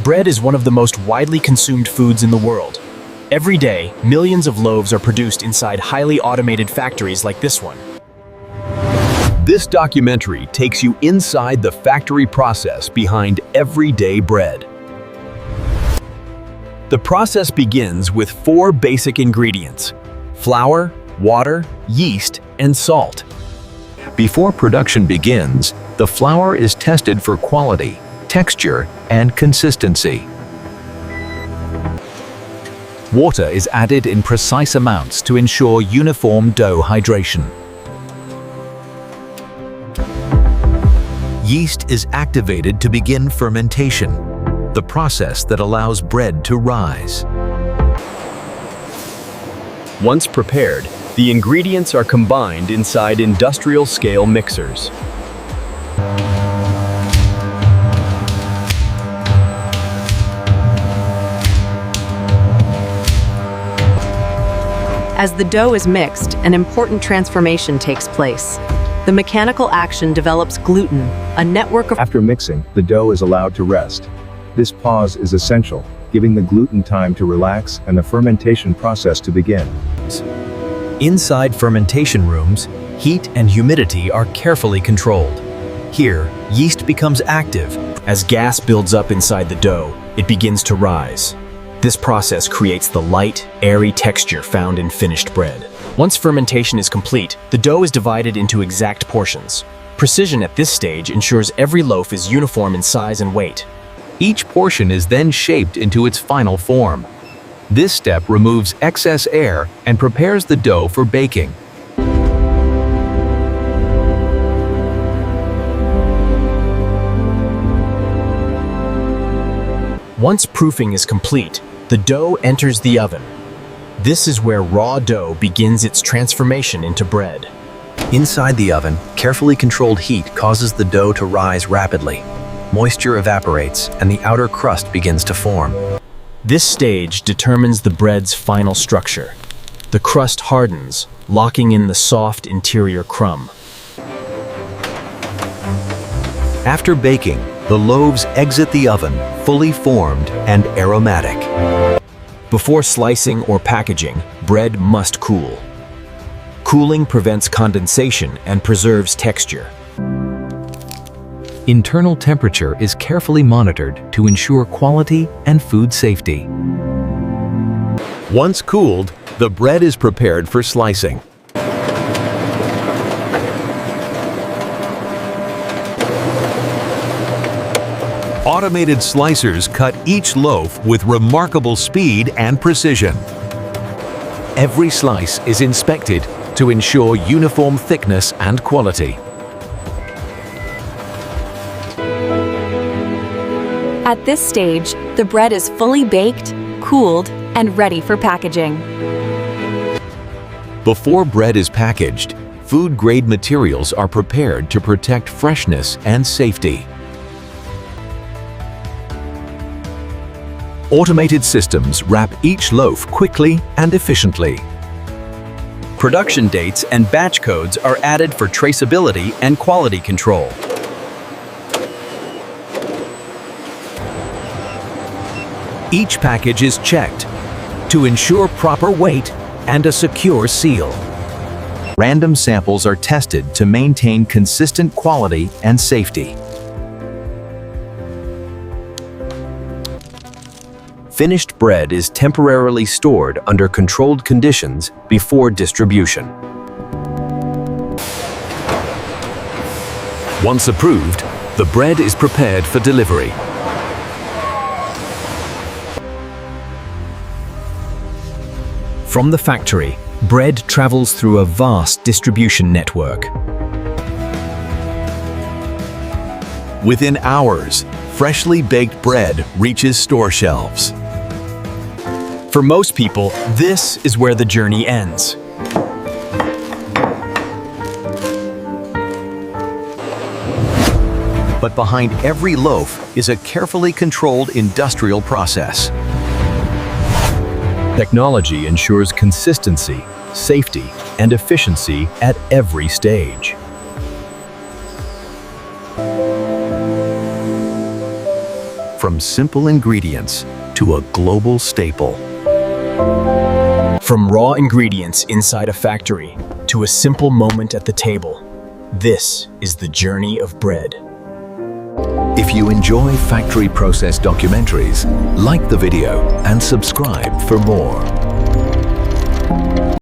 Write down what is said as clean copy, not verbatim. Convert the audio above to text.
Bread is one of the most widely consumed foods in the world. Every day, millions of loaves are produced inside highly automated factories like this one. This documentary takes you inside the factory process behind everyday bread. The process begins with 4 basic ingredients: flour, water, yeast, and salt. Before production begins, the flour is tested for quality, texture, and consistency. Water is added in precise amounts to ensure uniform dough hydration. Yeast is activated to begin fermentation, the process that allows bread to rise. Once prepared, the ingredients are combined inside industrial-scale mixers. As the dough is mixed, an important transformation takes place. The mechanical action develops gluten, a network of... After mixing, the dough is allowed to rest. This pause is essential, giving the gluten time to relax and the fermentation process to begin. Inside fermentation rooms, heat and humidity are carefully controlled. Here, yeast becomes active. As gas builds up inside the dough, it begins to rise. This process creates the light, airy texture found in finished bread. Once fermentation is complete, the dough is divided into exact portions. Precision at this stage ensures every loaf is uniform in size and weight. Each portion is then shaped into its final form. This step removes excess air and prepares the dough for baking. Once proofing is complete, the dough enters the oven. This is where raw dough begins its transformation into bread. Inside the oven, carefully controlled heat causes the dough to rise rapidly. Moisture evaporates and the outer crust begins to form. This stage determines the bread's final structure. The crust hardens, locking in the soft interior crumb. After baking, the loaves exit the oven, fully formed and aromatic. Before slicing or packaging, bread must cool. Cooling prevents condensation and preserves texture. Internal temperature is carefully monitored to ensure quality and food safety. Once cooled, the bread is prepared for slicing. Automated slicers cut each loaf with remarkable speed and precision. Every slice is inspected to ensure uniform thickness and quality. At this stage, the bread is fully baked, cooled, and ready for packaging. Before bread is packaged, food-grade materials are prepared to protect freshness and safety. Automated systems wrap each loaf quickly and efficiently. Production dates and batch codes are added for traceability and quality control. Each package is checked to ensure proper weight and a secure seal. Random samples are tested to maintain consistent quality and safety. Finished bread is temporarily stored under controlled conditions before distribution. Once approved, the bread is prepared for delivery. From the factory, bread travels through a vast distribution network. Within hours, freshly baked bread reaches store shelves. For most people, this is where the journey ends. But behind every loaf is a carefully controlled industrial process. Technology ensures consistency, safety, and efficiency at every stage. from simple ingredients to a global staple. From raw ingredients inside a factory to a simple moment at the table, this is the journey of bread. If you enjoy factory process documentaries, like the video and subscribe for more.